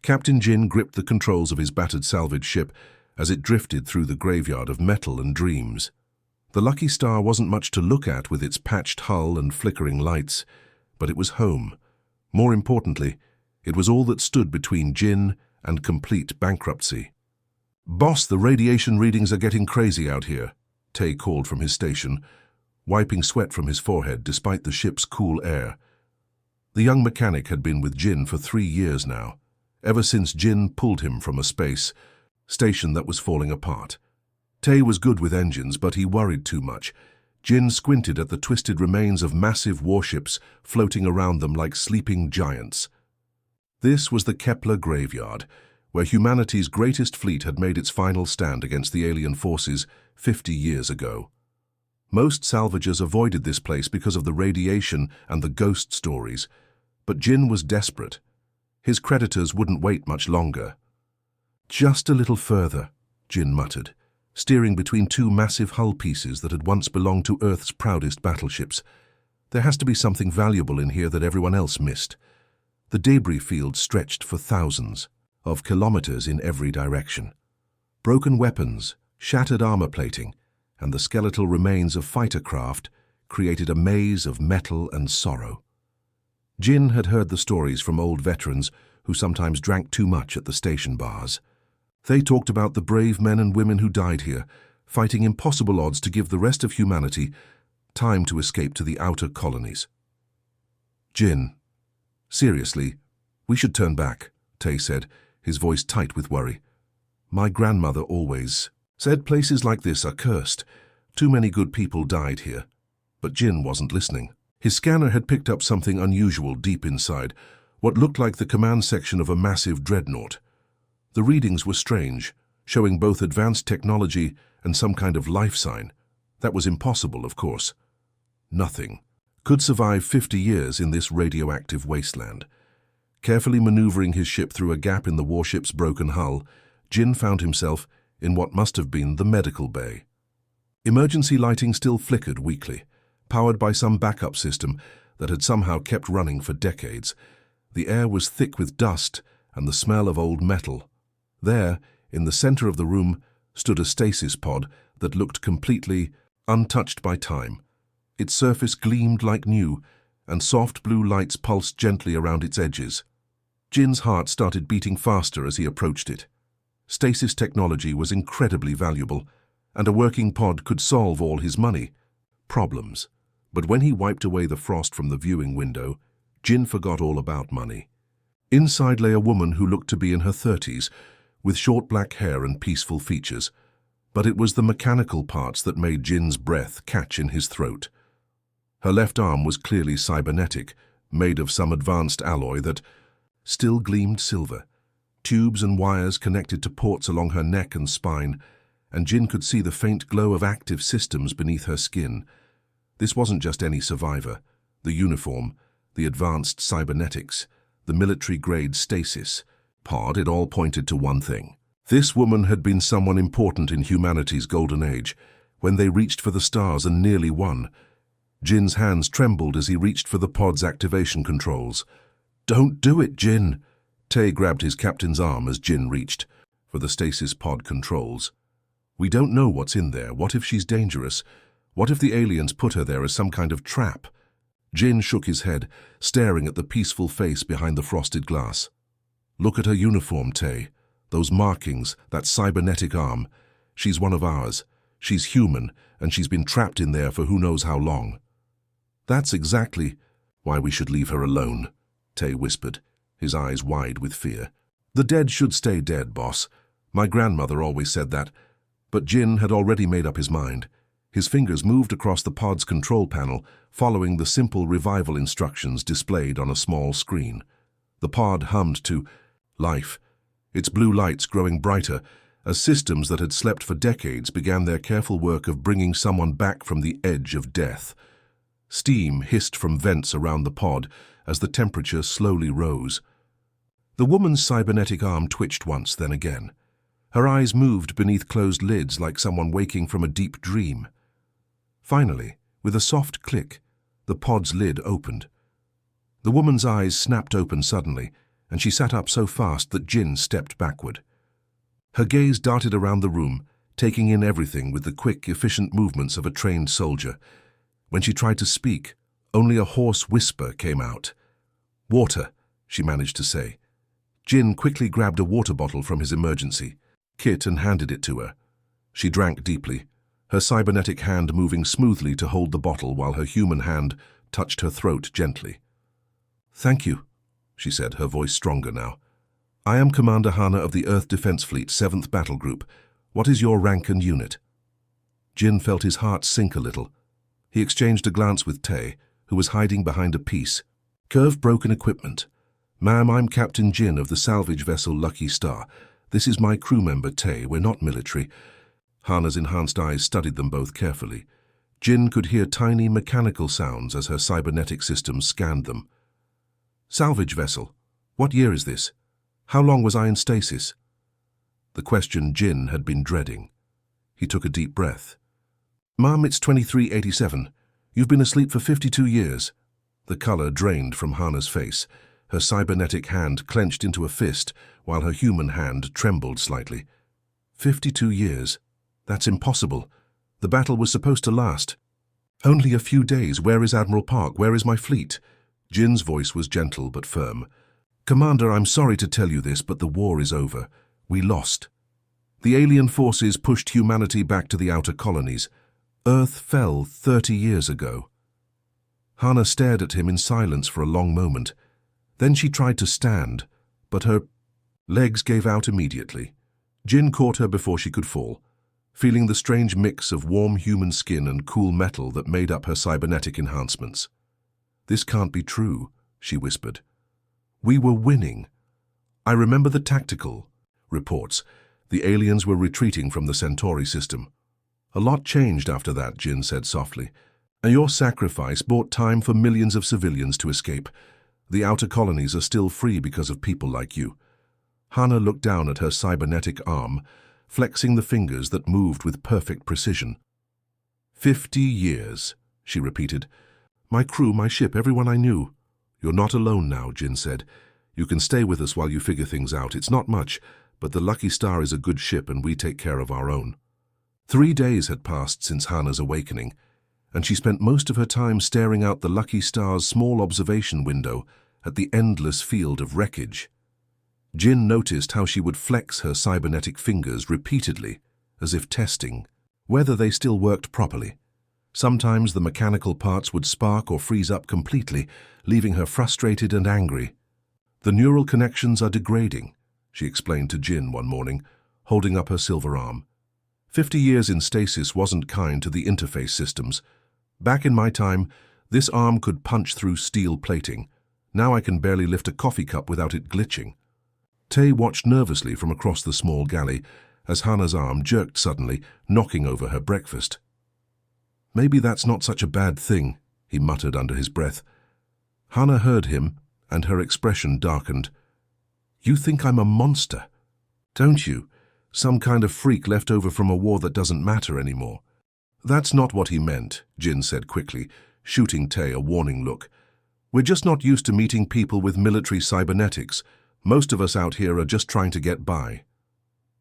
Captain Jin gripped the controls of his battered salvage ship as it drifted through the graveyard of metal and dreams. The Lucky Star wasn't much to look at with its patched hull and flickering lights, but it was home. More importantly, it was all that stood between Jin and complete bankruptcy. "Boss, the radiation readings are getting crazy out here," Tay called from his station, wiping sweat from his forehead despite the ship's cool air. The young mechanic had been with Jin for 3 years now, ever since Jin pulled him from a space station that was falling apart. Tay was good with engines, but he worried too much. Jin squinted at the twisted remains of massive warships floating around them like sleeping giants. This was the Kepler graveyard, where humanity's greatest fleet had made its final stand against the alien forces 50 years ago. Most salvagers avoided this place because of the radiation and the ghost stories, but Jin was desperate. His creditors wouldn't wait much longer. "Just a little further," Jin muttered, steering between 2 massive hull pieces that had once belonged to Earth's proudest battleships. "There has to be something valuable in here that everyone else missed." The debris field stretched for thousands of kilometers in every direction. Broken weapons, shattered armor plating, and the skeletal remains of fighter craft created a maze of metal and sorrow. Jin had heard the stories from old veterans who sometimes drank too much at the station bars. They talked about the brave men and women who died here, fighting impossible odds to give the rest of humanity time to escape to the outer colonies. "Jin, seriously, we should turn back," Tay said, his voice tight with worry. "My grandmother always said places like this are cursed. Too many good people died here." But Jin wasn't listening. His scanner had picked up something unusual deep inside, what looked like the command section of a massive dreadnought. The readings were strange, showing both advanced technology and some kind of life sign. That was impossible, of course. Nothing could survive 50 years in this radioactive wasteland. Carefully maneuvering his ship through a gap in the warship's broken hull, Jin found himself in what must have been the medical bay. Emergency lighting still flickered weakly, powered by some backup system that had somehow kept running for decades. The air was thick with dust and the smell of old metal. There, in the center of the room, stood a stasis pod that looked completely untouched by time. Its surface gleamed like new, and soft blue lights pulsed gently around its edges. Jin's heart started beating faster as he approached it. Stasis technology was incredibly valuable, and a working pod could solve all his money problems. But when he wiped away the frost from the viewing window, Jin forgot all about money. Inside lay a woman who looked to be in her 30s, with short black hair and peaceful features. But it was the mechanical parts that made Jin's breath catch in his throat. Her left arm was clearly cybernetic, made of some advanced alloy that still gleamed silver. Tubes and wires connected to ports along her neck and spine, and Jin could see the faint glow of active systems beneath her skin. This wasn't just any survivor. The uniform, the advanced cybernetics, the military-grade stasis pod, it all pointed to one thing. This woman had been someone important in humanity's golden age, when they reached for the stars and nearly won. Jin's hands trembled as he reached for the pod's activation controls. "Don't do it, Jin!" Tay grabbed his captain's arm as Jin reached for the stasis pod controls. "We don't know what's in there. What if she's dangerous? What if the aliens put her there as some kind of trap?" Jin shook his head, staring at the peaceful face behind the frosted glass. "Look at her uniform, Tay. Those markings, that cybernetic arm. She's one of ours. She's human, and she's been trapped in there for who knows how long." "That's exactly why we should leave her alone," Tay whispered, his eyes wide with fear. "The dead should stay dead, boss. My grandmother always said that." But Jin had already made up his mind. His fingers moved across the pod's control panel, following the simple revival instructions displayed on a small screen. The pod hummed to life, its blue lights growing brighter as systems that had slept for decades began their careful work of bringing someone back from the edge of death. Steam hissed from vents around the pod as the temperature slowly rose. The woman's cybernetic arm twitched once, then again. Her eyes moved beneath closed lids like someone waking from a deep dream. Finally, with a soft click, the pod's lid opened. The woman's eyes snapped open suddenly, and she sat up so fast that Jin stepped backward. Her gaze darted around the room, taking in everything with the quick, efficient movements of a trained soldier. When she tried to speak, only a hoarse whisper came out. "Water," she managed to say. Jin quickly grabbed a water bottle from his emergency kit and handed it to her. She drank deeply, her cybernetic hand moving smoothly to hold the bottle while her human hand touched her throat gently. "Thank you," she said, her voice stronger now. "I am Commander Hana of the Earth Defense Fleet 7th Battle Group. What is your rank and unit?" Jin felt his heart sink a little. He exchanged a glance with Tay, who was hiding behind a piece. "Curved broken equipment. Ma'am, I'm Captain Jin of the salvage vessel Lucky Star. This is my crew member Tay. We're not military." Hana's enhanced eyes studied them both carefully. Jin could hear tiny mechanical sounds as her cybernetic systems scanned them. "Salvage vessel. What year is this? How long was I in stasis?" The question Jin had been dreading. He took a deep breath. "Ma'am, it's 2387. You've been asleep for 52 years. The color drained from Hana's face. Her cybernetic hand clenched into a fist, while her human hand trembled slightly. 52 years? That's impossible. The battle was supposed to last. "Only a few days. Where is Admiral Park? Where is my fleet?" Jin's voice was gentle but firm. "Commander, I'm sorry to tell you this, but the war is over. We lost. The alien forces pushed humanity back to the outer colonies. Earth fell 30 years ago." Hana stared at him in silence for a long moment. Then she tried to stand, but her legs gave out immediately. Jin caught her before she could fall, feeling the strange mix of warm human skin and cool metal that made up her cybernetic enhancements. "This can't be true," she whispered. "We were winning. I remember the tactical reports. The aliens were retreating from the Centauri system." "A lot changed after that," Jin said softly. "And your sacrifice bought time for millions of civilians to escape. The outer colonies are still free because of people like you." Hana looked down at her cybernetic arm, flexing the fingers that moved with perfect precision. 50 years, she repeated. "My crew, my ship, everyone I knew." "You're not alone now," Jin said. "You can stay with us while you figure things out. It's not much, but the Lucky Star is a good ship and we take care of our own." 3 days had passed since Hana's awakening, and she spent most of her time staring out the Lucky Star's small observation window at the endless field of wreckage. Jin noticed how she would flex her cybernetic fingers repeatedly, as if testing whether they still worked properly. Sometimes the mechanical parts would spark or freeze up completely, leaving her frustrated and angry. "The neural connections are degrading," she explained to Jin one morning, holding up her silver arm. 50 years in stasis wasn't kind to the interface systems. "Back in my time, this arm could punch through steel plating. Now I can barely lift a coffee cup without it glitching." Tay watched nervously from across the small galley as Hana's arm jerked suddenly, knocking over her breakfast. "Maybe that's not such a bad thing," he muttered under his breath. Hana heard him, and her expression darkened. "You think I'm a monster, don't you? Some kind of freak left over from a war that doesn't matter anymore." "That's not what he meant," Jin said quickly, shooting Tay a warning look. "We're just not used to meeting people with military cybernetics. Most of us out here are just trying to get by."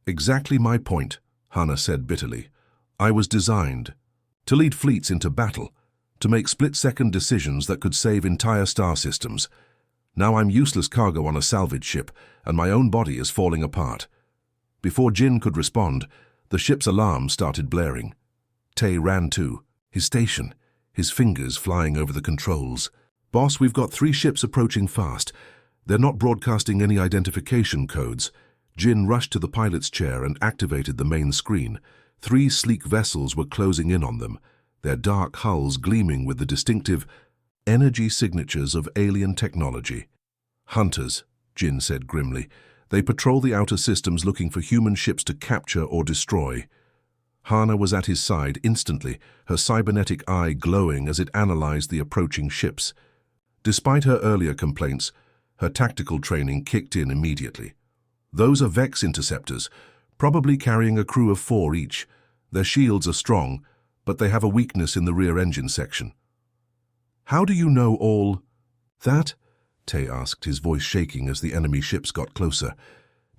"Exactly my point," Hana said bitterly. "I was designed to lead fleets into battle, to make split-second decisions that could save entire star systems. Now I'm useless cargo on a salvage ship, and my own body is falling apart." Before Jin could respond, the ship's alarm started blaring. Tay ran too, his station, his fingers flying over the controls. "Boss, we've got 3 ships approaching fast. They're not broadcasting any identification codes." Jin rushed to the pilot's chair and activated the main screen. 3 sleek vessels were closing in on them, their dark hulls gleaming with the distinctive energy signatures of alien technology. "Hunters," Jin said grimly. "They patrol the outer systems looking for human ships to capture or destroy." Hana was at his side instantly, her cybernetic eye glowing as it analyzed the approaching ships. Despite her earlier complaints, her tactical training kicked in immediately. "Those are Vex interceptors, probably carrying a crew of 4 each. Their shields are strong, but they have a weakness in the rear engine section." "How do you know all that?" Tay asked, his voice shaking as the enemy ships got closer.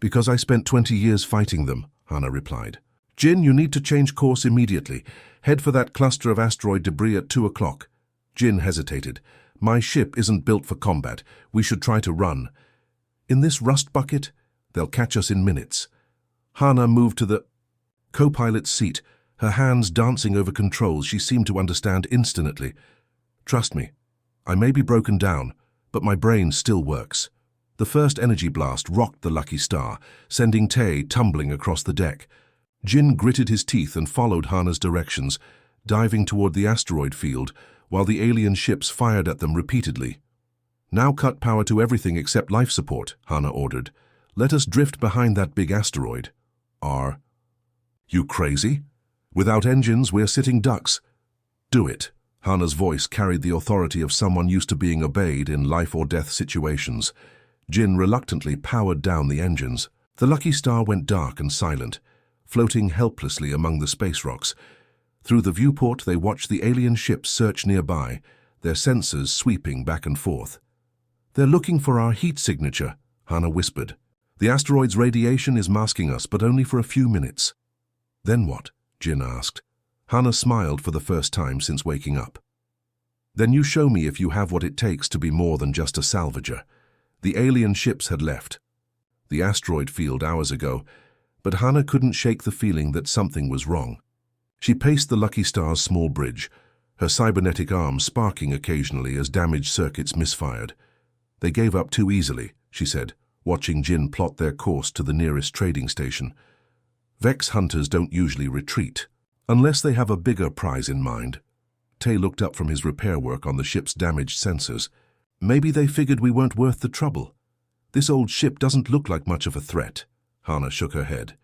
Because I spent 20 years fighting them, Hana replied. Jin, you need to change course immediately. Head for that cluster of asteroid debris at 2 o'clock. Jin hesitated. My ship isn't built for combat. We should try to run. In this rust bucket, they'll catch us in minutes. Hana moved to the co-pilot's seat, her hands dancing over controls. She seemed to understand instantly. Trust me, I may be broken down, but my brain still works. The first energy blast rocked the Lucky Star, sending Tay tumbling across the deck. Jin gritted his teeth and followed Hana's directions, diving toward the asteroid field, while the alien ships fired at them repeatedly. Now cut power to everything except life support, Hana ordered. Let us drift behind that big asteroid. Are you crazy? Without engines, we're sitting ducks. Do it. Hana's voice carried the authority of someone used to being obeyed in life-or-death situations. Jin reluctantly powered down the engines. The Lucky Star went dark and silent, floating helplessly among the space rocks. Through the viewport, they watched the alien ships search nearby, their sensors sweeping back and forth. They're looking for our heat signature, Hana whispered. The asteroid's radiation is masking us, but only for a few minutes. Then what? Jin asked. Hana smiled for the first time since waking up. Then you show me if you have what it takes to be more than just a salvager. The alien ships had left the asteroid field hours ago, but Hana couldn't shake the feeling that something was wrong. She paced the Lucky Star's small bridge, her cybernetic arms sparking occasionally as damaged circuits misfired. They gave up too easily, she said, watching Jin plot their course to the nearest trading station. Vex hunters don't usually retreat, unless they have a bigger prize in mind. Tay looked up from his repair work on the ship's damaged sensors. Maybe they figured we weren't worth the trouble. This old ship doesn't look like much of a threat. Hana shook her head.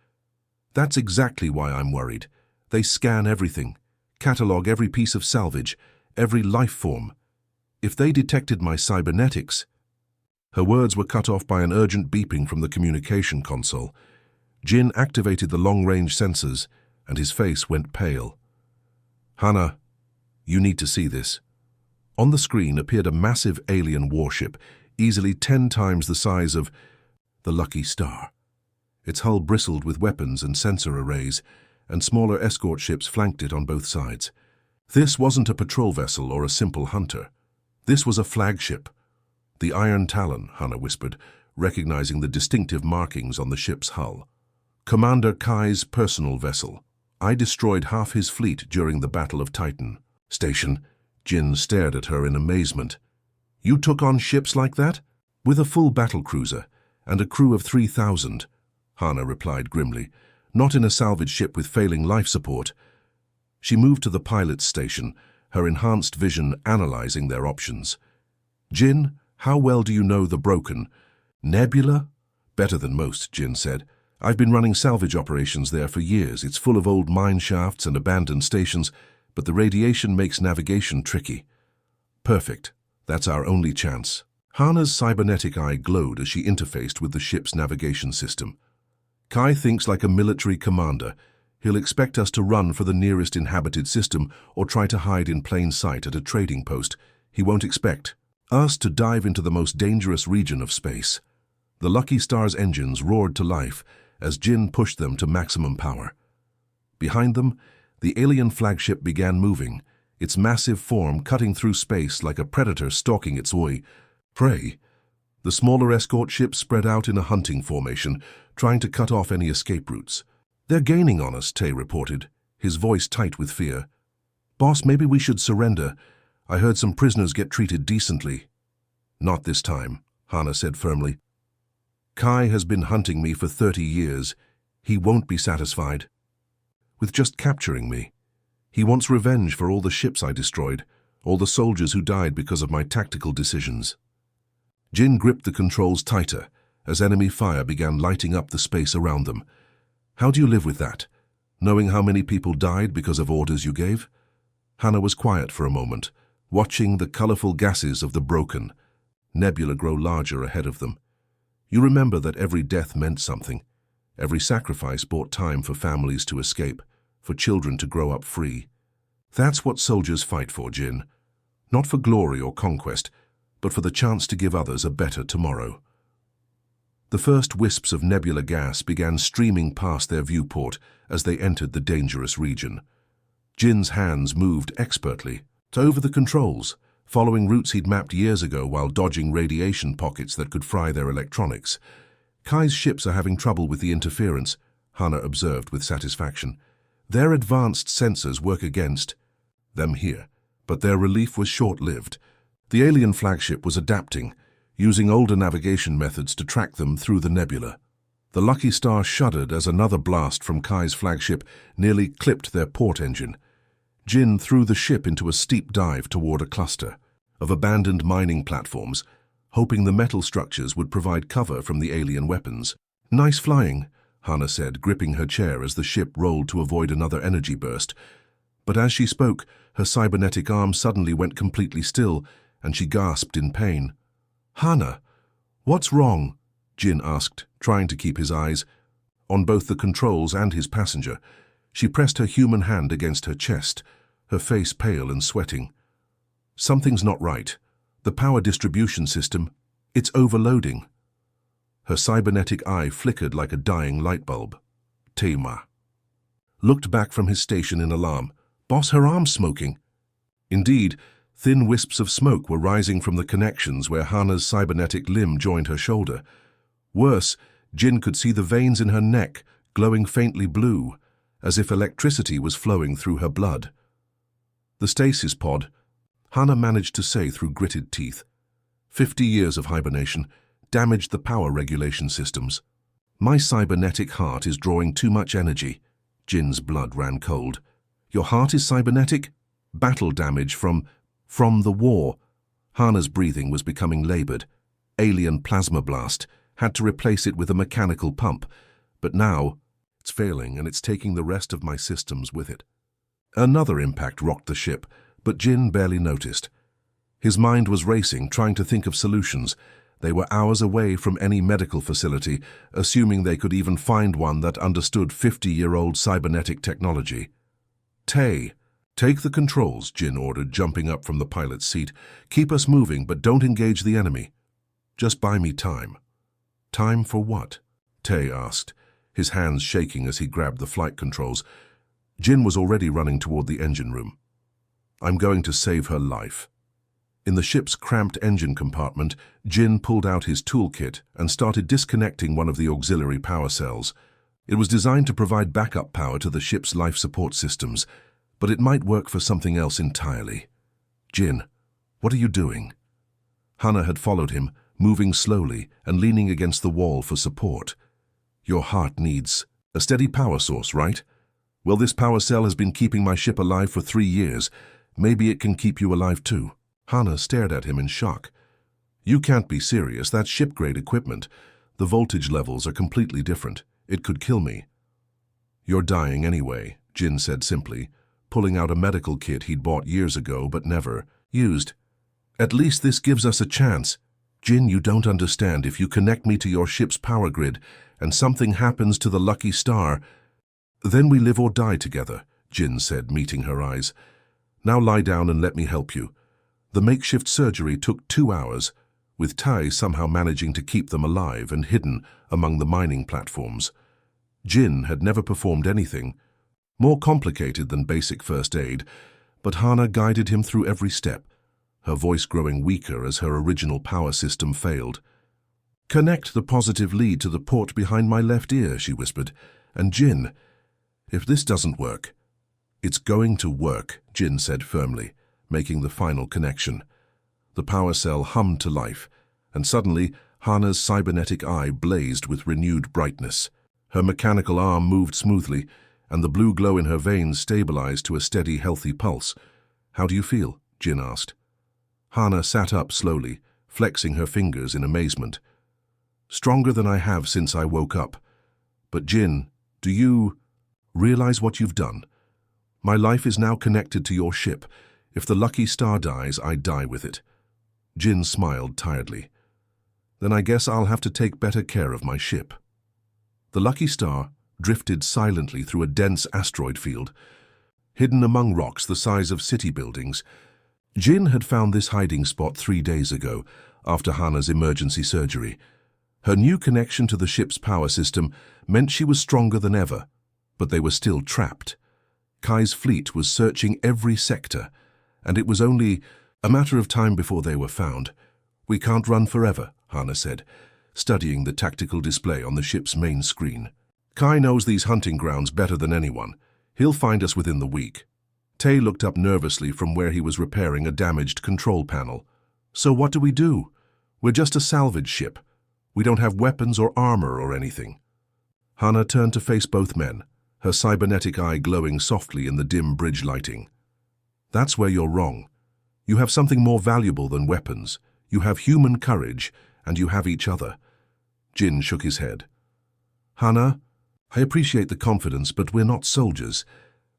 That's exactly why I'm worried. They scan everything, catalog every piece of salvage, every life form. If they detected my cybernetics... Her words were cut off by an urgent beeping from the communication console. Jin activated the long-range sensors, and his face went pale. Hana, you need to see this. On the screen appeared a massive alien warship, easily 10 times the size of the Lucky Star. Its hull bristled with weapons and sensor arrays, and smaller escort ships flanked it on both sides. This wasn't a patrol vessel or a simple hunter. This was a flagship. The Iron Talon, Hana whispered, recognizing the distinctive markings on the ship's hull. Commander Kai's personal vessel. I destroyed half his fleet during the Battle of Titan. Station. Jin stared at her in amazement. You took on ships like that? With a full battlecruiser and a crew of 3,000, Hana replied grimly. Not in a salvage ship with failing life support. She moved to the pilot's station, her enhanced vision analyzing their options. Jin, how well do you know the broken? Nebula? Better than most, Jin said. I've been running salvage operations there for years. It's full of old mine shafts and abandoned stations, but the radiation makes navigation tricky. Perfect. That's our only chance. Hana's cybernetic eye glowed as she interfaced with the ship's navigation system. Kai thinks like a military commander. He'll expect us to run for the nearest inhabited system or try to hide in plain sight at a trading post. He won't expect us to dive into the most dangerous region of space. The Lucky Star's engines roared to life as Jin pushed them to maximum power. Behind them, the alien flagship began moving, its massive form cutting through space like a predator stalking its prey. The smaller escort ships spread out in a hunting formation, trying to cut off any escape routes. They're gaining on us, Tay reported, his voice tight with fear. Boss, maybe we should surrender. I heard some prisoners get treated decently. Not this time, Hana said firmly. Kai has been hunting me for 30 years. He won't be satisfied with just capturing me. He wants revenge for all the ships I destroyed, all the soldiers who died because of my tactical decisions. Jin gripped the controls tighter as enemy fire began lighting up the space around them. How do you live with that, knowing how many people died because of orders you gave? Hana was quiet for a moment, watching the colorful gases of the broken nebula grow larger ahead of them. You remember that every death meant something. Every sacrifice bought time for families to escape, for children to grow up free. That's what soldiers fight for, Jin. Not for glory or conquest, but for the chance to give others a better tomorrow. The first wisps of nebula gas began streaming past their viewport as they entered the dangerous region. Jin's hands moved expertly over the controls, following routes he'd mapped years ago while dodging radiation pockets that could fry their electronics. Kai's ships are having trouble with the interference, Hana observed with satisfaction. Their advanced sensors work against them here, but their relief was short-lived. The alien flagship was adapting, using older navigation methods to track them through the nebula. The Lucky Star shuddered as another blast from Kai's flagship nearly clipped their port engine. Jin threw the ship into a steep dive toward a cluster of abandoned mining platforms, hoping the metal structures would provide cover from the alien weapons. "Nice flying," Hana said, gripping her chair as the ship rolled to avoid another energy burst. But as she spoke, her cybernetic arm suddenly went completely still, and she gasped in pain. "Hana, what's wrong?" Jin asked, trying to keep his eyes on both the controls and his passenger. She pressed her human hand against her chest, her face pale and sweating. "Something's not right. The power distribution system, it's overloading." Her cybernetic eye flickered like a dying light bulb. Teima looked back from his station in alarm. "Boss, her arm's smoking." Indeed, thin wisps of smoke were rising from the connections where Hana's cybernetic limb joined her shoulder. Worse, Jin could see the veins in her neck glowing faintly blue, as if electricity was flowing through her blood. "The stasis pod," Hana managed to say through gritted teeth. 50 years of hibernation damaged the power regulation systems. "My cybernetic heart is drawing too much energy." Jin's blood ran cold. "Your heart is cybernetic? Battle damage from the war." Hana's breathing was becoming labored. Alien plasma blast. Had to replace it with a mechanical pump. But now, it's failing and it's taking the rest of my systems with it. Another impact rocked the ship, but Jin barely noticed. His mind was racing, trying to think of solutions. They were hours away from any medical facility, assuming they could even find one that understood 50-year-old cybernetic technology. Take the controls," Jin ordered, jumping up from the pilot's seat. "Keep us moving, but don't engage the enemy. Just buy me time." "Time for what?" Tay asked, his hands shaking as he grabbed the flight controls. Jin was already running toward the engine room. "I'm going to save her life." In the ship's cramped engine compartment, Jin pulled out his toolkit and started disconnecting one of the auxiliary power cells. It was designed to provide backup power to the ship's life support systems, but it might work for something else entirely. "Jin, what are you doing?" Hana had followed him, moving slowly and leaning against the wall for support. "Your heart needs a steady power source, right? Well, this power cell has been keeping my ship alive for 3 years. Maybe it can keep you alive too." Hana stared at him in shock. "You can't be serious. That's ship-grade equipment. The voltage levels are completely different. It could kill me." "You're dying anyway," Jin said simply, pulling out a medical kit he'd bought years ago but never used. "At least this gives us a chance." "Jin, you don't understand. If you connect me to your ship's power grid and something happens to the Lucky Star, then we live or die together," Jin said, meeting her eyes. "Now lie down and let me help you." The makeshift surgery took 2 hours, with Tai somehow managing to keep them alive and hidden among the mining platforms. Jin had never performed anything more complicated than basic first aid, but Hana guided him through every step, her voice growing weaker as her original power system failed. "Connect the positive lead to the port behind my left ear," she whispered. "And Jin, if this doesn't work—" "It's going to work," Jin said firmly, making the final connection. The power cell hummed to life, and suddenly Hana's cybernetic eye blazed with renewed brightness. Her mechanical arm moved smoothly, and the blue glow in her veins stabilized to a steady, healthy pulse. "How do you feel?" Jin asked. Hana sat up slowly, flexing her fingers in amazement. "Stronger than I have since I woke up. But Jin, do you realize what you've done? My life is now connected to your ship. If the Lucky Star dies, I die with it." Jin smiled tiredly. "Then I guess I'll have to take better care of my ship." The Lucky Star drifted silently through a dense asteroid field. Hidden among rocks the size of city buildings, Jin had found this hiding spot 3 days ago, after Hana's emergency surgery. Her new connection to the ship's power system meant she was stronger than ever, but they were still trapped. Kai's fleet was searching every sector, and it was only a matter of time before they were found. "We can't run forever," Hana said, studying the tactical display on the ship's main screen. "Kai knows these hunting grounds better than anyone. He'll find us within the week." Tay looked up nervously from where he was repairing a damaged control panel. "So what do we do? We're just a salvage ship. We don't have weapons or armor or anything." Hana turned to face both men, her cybernetic eye glowing softly in the dim bridge lighting. "That's where you're wrong. You have something more valuable than weapons. You have human courage, and you have each other." Jin shook his head. "Hana, I appreciate the confidence, but we're not soldiers.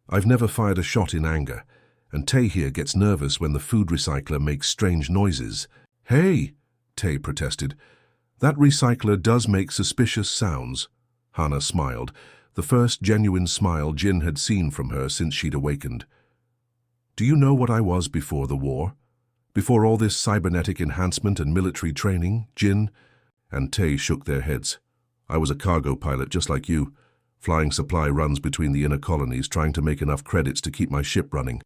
I've never fired a shot in anger, and Tay here gets nervous when the food recycler makes strange noises." "Hey," Tay protested. "That recycler does make suspicious sounds." Hana smiled, the first genuine smile Jin had seen from her since she'd awakened. "Do you know what I was before the war? Before all this cybernetic enhancement and military training, Jin?" And Tay shook their heads. "I was a cargo pilot just like you, flying supply runs between the inner colonies, trying to make enough credits to keep my ship running."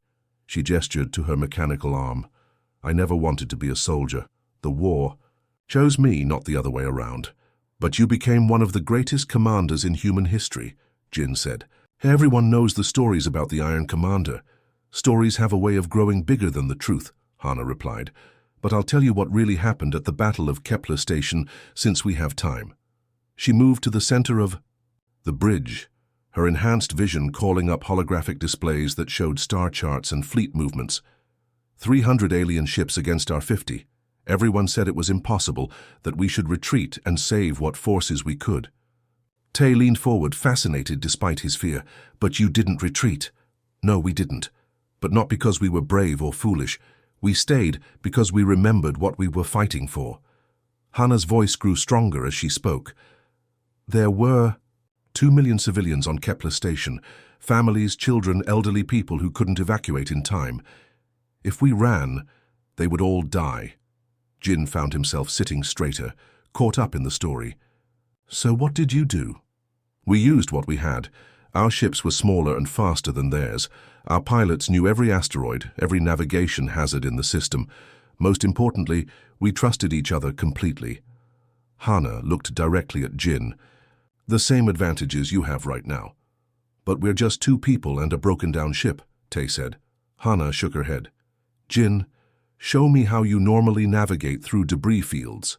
She gestured to her mechanical arm. "I never wanted to be a soldier. The war chose me, not the other way around." "But you became one of the greatest commanders in human history," Jin said. "Everyone knows the stories about the Iron Commander. Stories have a way of growing bigger than the truth," Hana replied. "But I'll tell you what really happened at the Battle of Kepler Station, since we have time." She moved to the center of the bridge, her enhanced vision calling up holographic displays that showed star charts and fleet movements. 300 alien ships against our 50. Everyone said it was impossible, that we should retreat and save what forces we could. Tay leaned forward, fascinated despite his fear. "But you didn't retreat." "No, we didn't. But not because we were brave or foolish. We stayed because we remembered what we were fighting for." Hana's voice grew stronger as she spoke. "There were 2 million civilians on Kepler Station, families, children, elderly people who couldn't evacuate in time. If we ran, they would all die." Jin found himself sitting straighter, caught up in the story. "So what did you do?" "We used what we had. Our ships were smaller and faster than theirs. Our pilots knew every asteroid, every navigation hazard in the system. Most importantly, we trusted each other completely." Hana looked directly at Jin. "The same advantages you have right now." "But we're just 2 people and a broken-down ship," Tay said. Hana shook her head. "Jin, show me how you normally navigate through debris fields."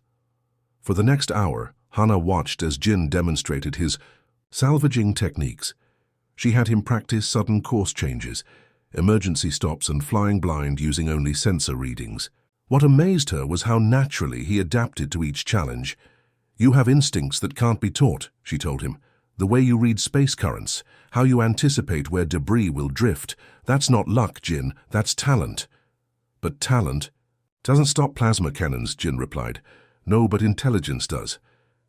For the next hour, Hana watched as Jin demonstrated his salvaging techniques. She had him practice sudden course changes, emergency stops, and flying blind using only sensor readings. What amazed her was how naturally he adapted to each challenge. "You have instincts that can't be taught," she told him. "The way you read space currents, how you anticipate where debris will drift. That's not luck, Jin, that's talent." "But talent doesn't stop plasma cannons," Jin replied. "No, but intelligence does.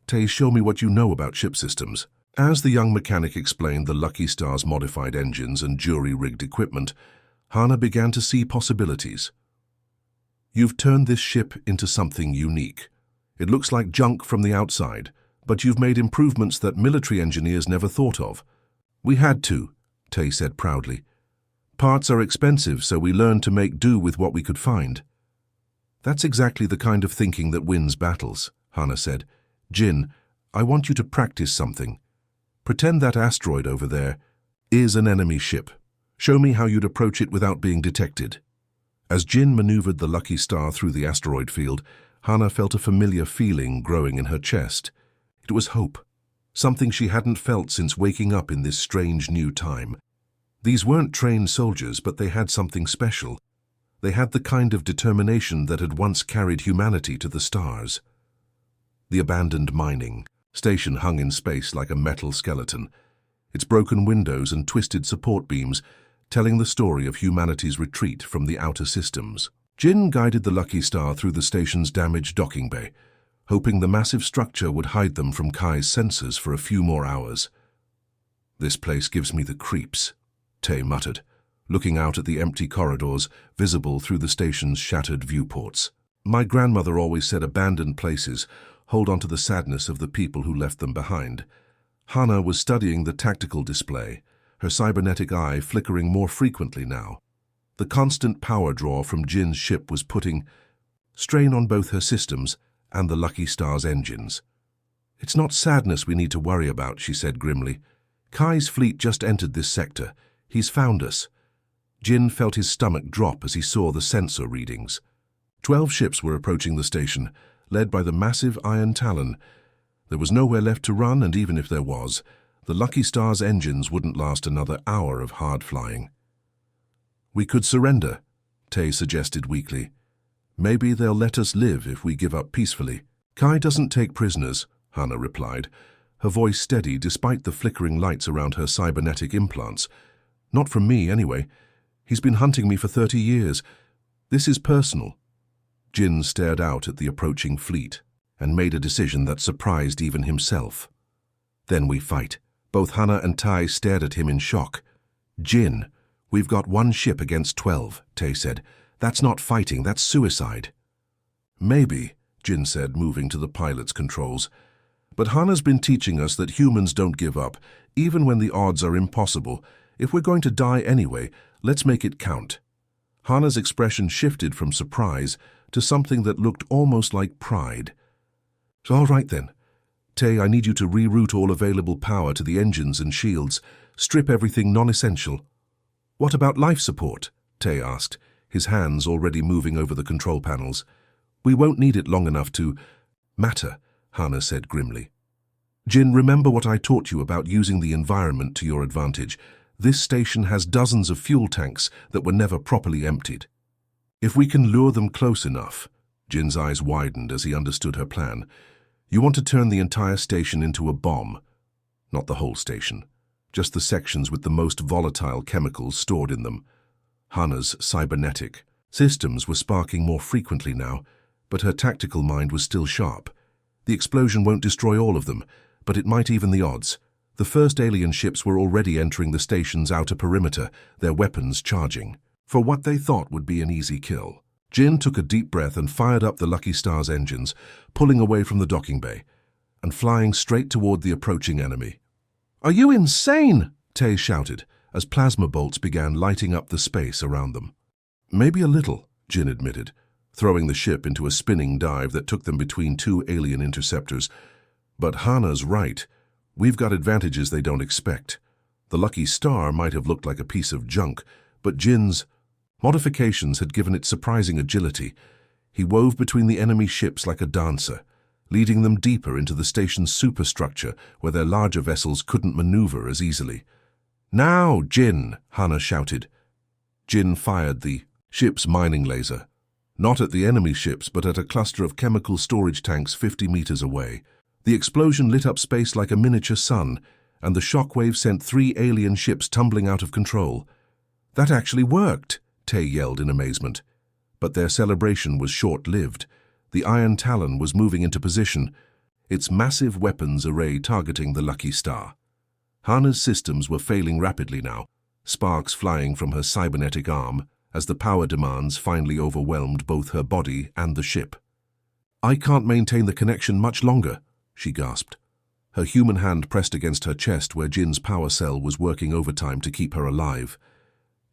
Tay, show me what you know about ship systems." As the young mechanic explained the Lucky Star's modified engines and jury-rigged equipment, Hana began to see possibilities. "You've turned this ship into something unique. It looks like junk from the outside, but you've made improvements that military engineers never thought of." "We had to," Tay said proudly. "Parts are expensive, so we learned to make do with what we could find." "That's exactly the kind of thinking that wins battles," Hana said. "Jin, I want you to practice something. Pretend that asteroid over there is an enemy ship. Show me how you'd approach it without being detected." As Jin maneuvered the Lucky Star through the asteroid field, Hana felt a familiar feeling growing in her chest. It was hope, something she hadn't felt since waking up in this strange new time. These weren't trained soldiers, but they had something special. They had the kind of determination that had once carried humanity to the stars. The abandoned mining station hung in space like a metal skeleton, its broken windows and twisted support beams telling the story of humanity's retreat from the outer systems. Jin guided the Lucky Star through the station's damaged docking bay, hoping the massive structure would hide them from Kai's sensors for a few more hours. "This place gives me the creeps," Tay muttered. looking out at the empty corridors visible through the station's shattered viewports. My grandmother always said abandoned places hold on to the sadness of the people who left them behind. Hannah was studying the tactical display, her cybernetic eye flickering more frequently now. The constant power draw from Jin's ship was putting strain on both her systems and the Lucky Star's engines. "It's not sadness we need to worry about," she said grimly. "Kai's fleet just entered this sector. He's found us." Jin felt his stomach drop as he saw the sensor readings. 12 ships were approaching the station, led by the massive Iron Talon. There was nowhere left to run, and even if there was, the Lucky Star's engines wouldn't last another hour of hard flying. "We could surrender," Tay suggested weakly. "Maybe they'll let us live if we give up peacefully." "Kai doesn't take prisoners," Hannah replied, her voice steady despite the flickering lights around her cybernetic implants. "Not from me, anyway. He's been hunting me for 30 years. This is personal." Jin stared out at the approaching fleet and made a decision that surprised even himself. "Then we fight." Both Hannah and Tai stared at him in shock. "Jin, we've got 1 ship against 12, Tay said. "That's not fighting, that's suicide." "Maybe," Jin said, moving to the pilot's controls. "But Hannah's been teaching us that humans don't give up, even when the odds are impossible. If we're going to die anyway, let's make it count." Hannah's expression shifted from surprise to something that looked almost like pride. "All right then. Tay, I need you to reroute all available power to the engines and shields. Strip everything non-essential." "What about life support?" Tay asked, his hands already moving over the control panels. "We won't need it long enough to matter," Hannah said grimly. "Jin, remember what I taught you about using the environment to your advantage. This station has dozens of fuel tanks that were never properly emptied. If we can lure them close enough," Jin's eyes widened as he understood her plan. "You want to turn the entire station into a bomb. Not the whole station, just the sections with the most volatile chemicals stored in them." Hannah's cybernetic systems were sparking more frequently now, but her tactical mind was still sharp. "The explosion won't destroy all of them, but it might even the odds." The first alien ships were already entering the station's outer perimeter, their weapons charging, for what they thought would be an easy kill. Jin took a deep breath and fired up the Lucky Star's engines, pulling away from the docking bay, and flying straight toward the approaching enemy. "Are you insane?" Tay shouted, as plasma bolts began lighting up the space around them. "Maybe a little," Jin admitted, throwing the ship into a spinning dive that took them between 2 alien interceptors. "But Hannah's right. We've got advantages they don't expect. The Lucky Star might have looked like a piece of junk, but Jin's modifications had given it surprising agility. He wove between the enemy ships like a dancer, leading them deeper into the station's superstructure where their larger vessels couldn't maneuver as easily. "Now, Jin!" Hannah shouted. Jin fired the ship's mining laser, not at the enemy ships but at a cluster of chemical storage tanks 50 meters away. The explosion lit up space like a miniature sun, and the shockwave sent 3 alien ships tumbling out of control. "That actually worked!" Tay yelled in amazement. But their celebration was short-lived. The Iron Talon was moving into position, its massive weapons array targeting the Lucky Star. Hannah's systems were failing rapidly now, sparks flying from her cybernetic arm as the power demands finally overwhelmed both her body and the ship. "I can't maintain the connection much longer," she gasped. Her human hand pressed against her chest where Jin's power cell was working overtime to keep her alive.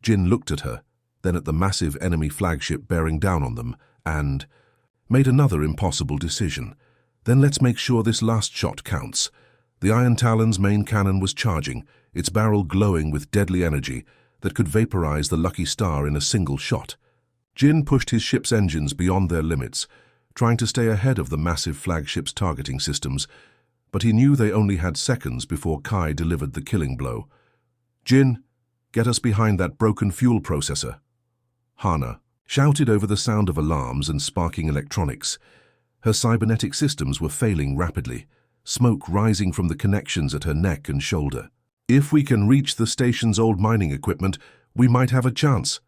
Jin looked at her, then at the massive enemy flagship bearing down on them, and made another impossible decision. "Then let's make sure this last shot counts." The Iron Talon's main cannon was charging, its barrel glowing with deadly energy that could vaporize the Lucky Star in a single shot. Jin pushed his ship's engines beyond their limits, trying to stay ahead of the massive flagship's targeting systems, but he knew they only had seconds before Kai delivered the killing blow. "Jin, get us behind that broken fuel processor." Hannah shouted over the sound of alarms and sparking electronics. Her cybernetic systems were failing rapidly, smoke rising from the connections at her neck and shoulder. "If we can reach the station's old mining equipment, we might have a chance."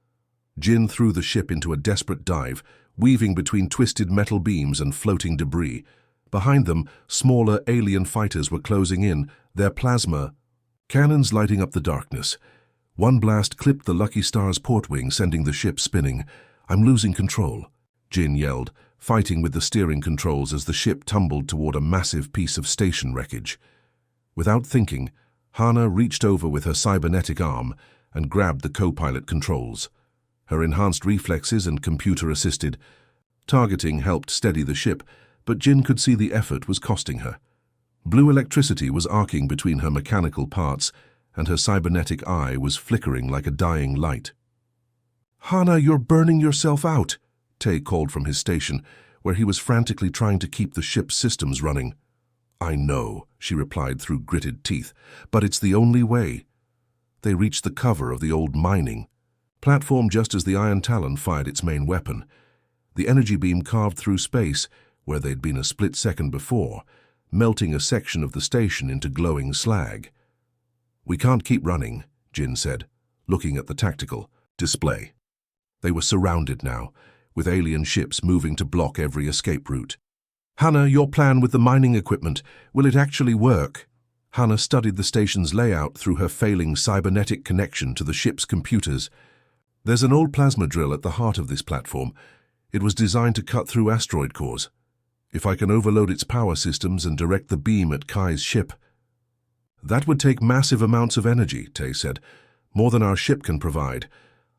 Jin threw the ship into a desperate dive, weaving between twisted metal beams and floating debris. Behind them, smaller alien fighters were closing in, their plasma cannons lighting up the darkness. One blast clipped the Lucky Star's port wing, sending the ship spinning. "I'm losing control," Jin yelled, fighting with the steering controls as the ship tumbled toward a massive piece of station wreckage. Without thinking, Hana reached over with her cybernetic arm and grabbed the co-pilot controls. Her enhanced reflexes and computer-assisted targeting helped steady the ship, but Jin could see the effort was costing her. Blue electricity was arcing between her mechanical parts, and her cybernetic eye was flickering like a dying light. "Hana, you're burning yourself out," Tay called from his station, where he was frantically trying to keep the ship's systems running. "I know," she replied through gritted teeth, "but it's the only way." They reached the cover of the old mining platform just as the Iron Talon fired its main weapon. The energy beam carved through space, where they'd been a split second before, melting a section of the station into glowing slag. "We can't keep running," Jin said, looking at the tactical display. They were surrounded now, with alien ships moving to block every escape route. "Hana, your plan with the mining equipment, will it actually work?" Hana studied the station's layout through her failing cybernetic connection to the ship's computers. "There's an old plasma drill at the heart of this platform. It was designed to cut through asteroid cores. If I can overload its power systems and direct the beam at Kai's ship—" "That would take massive amounts of energy," Tay said, "more than our ship can provide."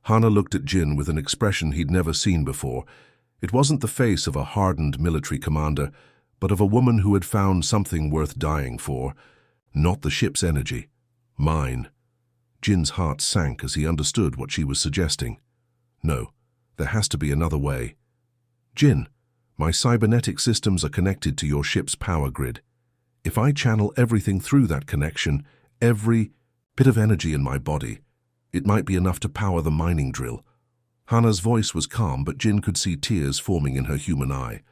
Hana looked at Jin with an expression he'd never seen before. It wasn't the face of a hardened military commander, but of a woman who had found something worth dying for. "Not the ship's energy. Mine." Jin's heart sank as he understood what she was suggesting. "No, there has to be another way." "Jin, my cybernetic systems are connected to your ship's power grid. If I channel everything through that connection, every bit of energy in my body, it might be enough to power the mining drill." Hana's voice was calm, but Jin could see tears forming in her human eye.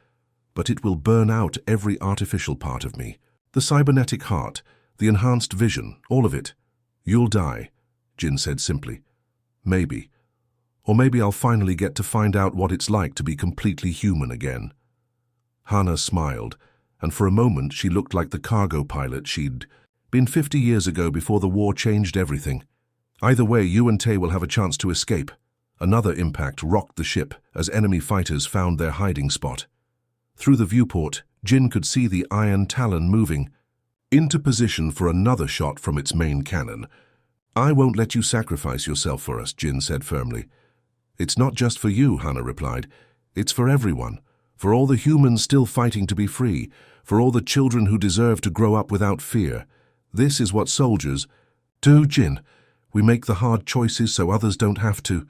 "But it will burn out every artificial part of me. The cybernetic heart, the enhanced vision, all of it. You'll die," Jin said simply. "Maybe. Or maybe I'll finally get to find out what it's like to be completely human again." Hana smiled, and for a moment she looked like the cargo pilot she'd been 50 years ago before the war changed everything. "Either way, you and Tay will have a chance to escape." Another impact rocked the ship as enemy fighters found their hiding spot. Through the viewport, Jin could see the Iron Talon moving into position for another shot from its main cannon. "I won't let you sacrifice yourself for us," Jin said firmly. "It's not just for you," Hana replied. "It's for everyone. For all the humans still fighting to be free. For all the children who deserve to grow up without fear. This is what soldiers do, Jin. We make the hard choices so others don't have to."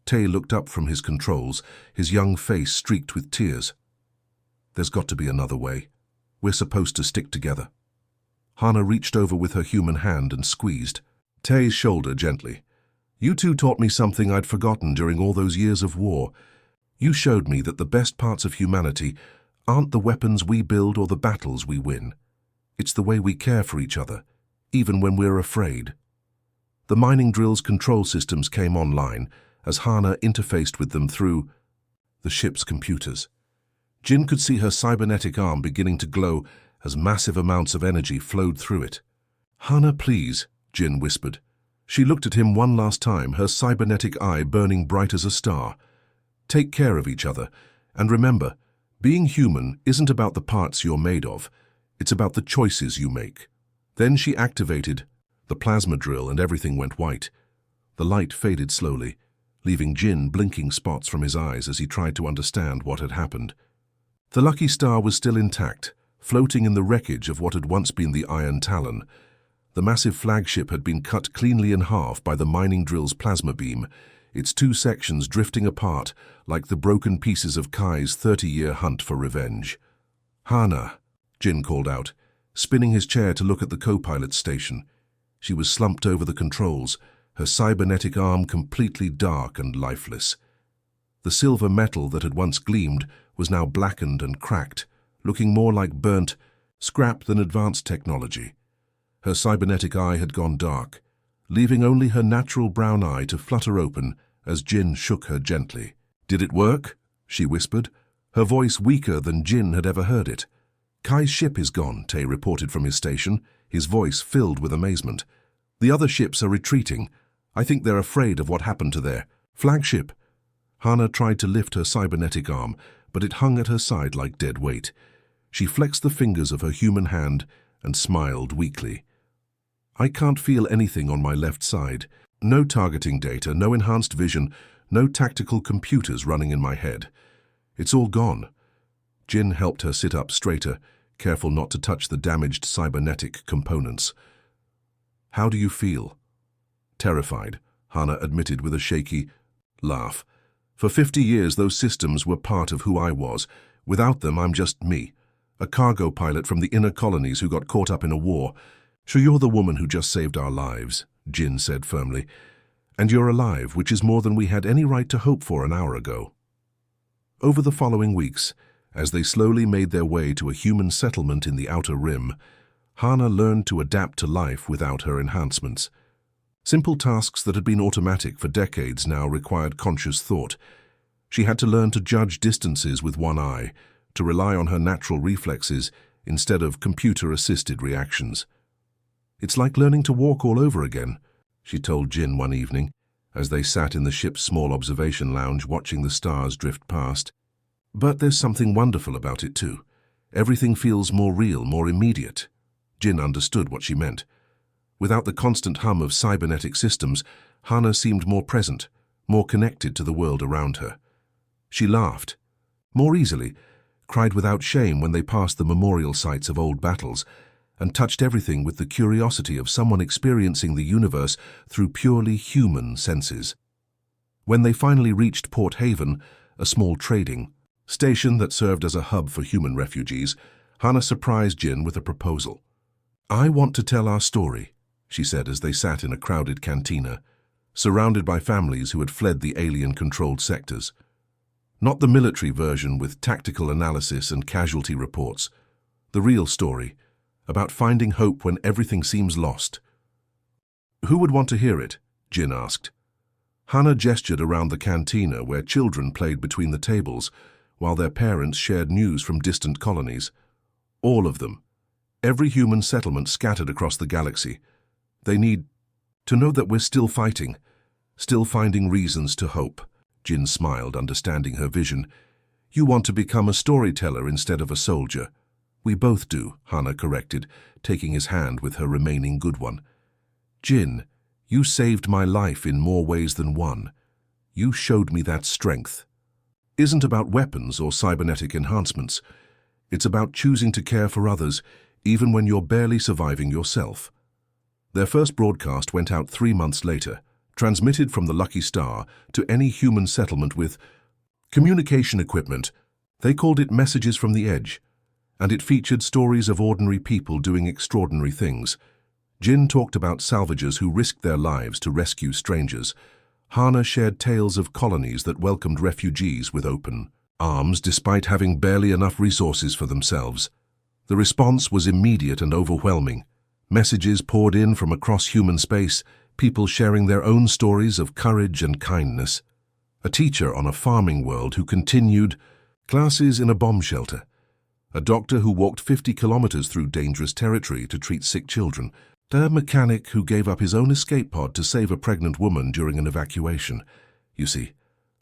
Tay looked up from his controls, his young face streaked with tears. "There's got to be another way. We're supposed to stick together." Hana reached over with her human hand and squeezed Tay's shoulder gently. "You two taught me something I'd forgotten during all those years of war. You showed me that the best parts of humanity aren't the weapons we build or the battles we win. It's the way we care for each other, even when we're afraid." The mining drill's control systems came online as Hana interfaced with them through the ship's computers. Jin could see her cybernetic arm beginning to glow as massive amounts of energy flowed through it. "Hana, please," Jin whispered. She looked at him one last time, her cybernetic eye burning bright as a star. "Take care of each other, and remember, being human isn't about the parts you're made of. It's about the choices you make." Then she activated the plasma drill and everything went white. The light faded slowly, leaving Jin blinking spots from his eyes as he tried to understand what had happened. The Lucky Star was still intact, floating in the wreckage of what had once been the Iron Talon. The massive flagship had been cut cleanly in half by the mining drill's plasma beam, its two sections drifting apart like the broken pieces of Kai's 30-year hunt for revenge. "Hana," Jin called out, spinning his chair to look at the co-pilot's station. She was slumped over the controls, her cybernetic arm completely dark and lifeless. The silver metal that had once gleamed was now blackened and cracked, looking more like burnt scrap than advanced technology. Her cybernetic eye had gone dark, leaving only her natural brown eye to flutter open as Jin shook her gently. "Did it work?" she whispered, her voice weaker than Jin had ever heard it. "Kai's ship is gone," Tay reported from his station, his voice filled with amazement. "The other ships are retreating. I think they're afraid of what happened to their flagship. Hana tried to lift her cybernetic arm, but it hung at her side like dead weight. She flexed the fingers of her human hand and smiled weakly. I can't feel anything on my left side. No targeting data, no enhanced vision, no tactical computers running in my head. It's all gone. Jin helped her sit up straighter, careful not to touch the damaged cybernetic components. How do you feel? Terrified, Hana admitted with a shaky laugh. For 50 years, those systems were part of who I was. Without them, I'm just me, a cargo pilot from the inner colonies who got caught up in a war. So you're the woman who just saved our lives, Jin said firmly. And you're alive, which is more than we had any right to hope for an hour ago. Over the following weeks, as they slowly made their way to a human settlement in the Outer Rim, Hana learned to adapt to life without her enhancements. Simple tasks that had been automatic for decades now required conscious thought. She had to learn to judge distances with one eye, to rely on her natural reflexes instead of computer-assisted reactions. It's like learning to walk all over again, she told Jin one evening, as they sat in the ship's small observation lounge watching the stars drift past. But there's something wonderful about it too. Everything feels more real, more immediate. Jin understood what she meant. Without the constant hum of cybernetic systems, Hana seemed more present, more connected to the world around her. She laughed, more easily, cried without shame when they passed the memorial sites of old battles, and touched everything with the curiosity of someone experiencing the universe through purely human senses. When they finally reached Port Haven, a small trading station that served as a hub for human refugees, Hana surprised Jin with a proposal. I want to tell our story, she said as they sat in a crowded cantina, surrounded by families who had fled the alien-controlled sectors. Not the military version with tactical analysis and casualty reports. The real story, about finding hope when everything seems lost. Who would want to hear it? Jin asked. Hana gestured around the cantina where children played between the tables, while their parents shared news from distant colonies. All of them. Every human settlement scattered across the galaxy. They need to know that we're still fighting, still finding reasons to hope. Jin smiled, understanding her vision. You want to become a storyteller instead of a soldier. We both do, Hana corrected, taking his hand with her remaining good one. Jin, you saved my life in more ways than one. You showed me that strength. Isn't about weapons or cybernetic enhancements. It's about choosing to care for others, even when you're barely surviving yourself. Their first broadcast went out 3 months later, transmitted from the Lucky Star to any human settlement with communication equipment. They called it Messages from the Edge, and it featured stories of ordinary people doing extraordinary things. Jin talked about salvagers who risked their lives to rescue strangers. Hana shared tales of colonies that welcomed refugees with open arms despite having barely enough resources for themselves. The response was immediate and overwhelming. Messages poured in from across human space, people sharing their own stories of courage and kindness. A teacher on a farming world who continued classes in a bomb shelter. A doctor who walked 50 kilometers through dangerous territory to treat sick children. A mechanic who gave up his own escape pod to save a pregnant woman during an evacuation. You see,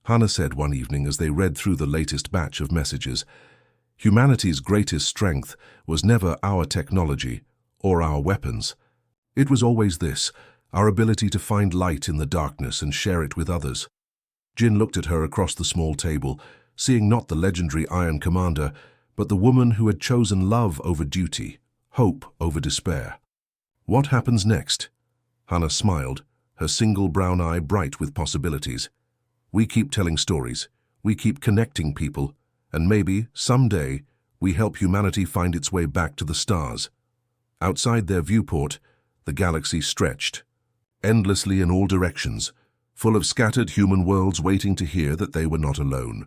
Hana said one evening as they read through the latest batch of messages, humanity's greatest strength was never our technology or our weapons. It was always this, our ability to find light in the darkness and share it with others. Jin looked at her across the small table, seeing not the legendary Iron Commander, but the woman who had chosen love over duty, hope over despair. What happens next? Hana smiled, her single brown eye bright with possibilities. We keep telling stories, we keep connecting people, and maybe, someday, we help humanity find its way back to the stars. Outside their viewport, the galaxy stretched, endlessly in all directions, full of scattered human worlds waiting to hear that they were not alone.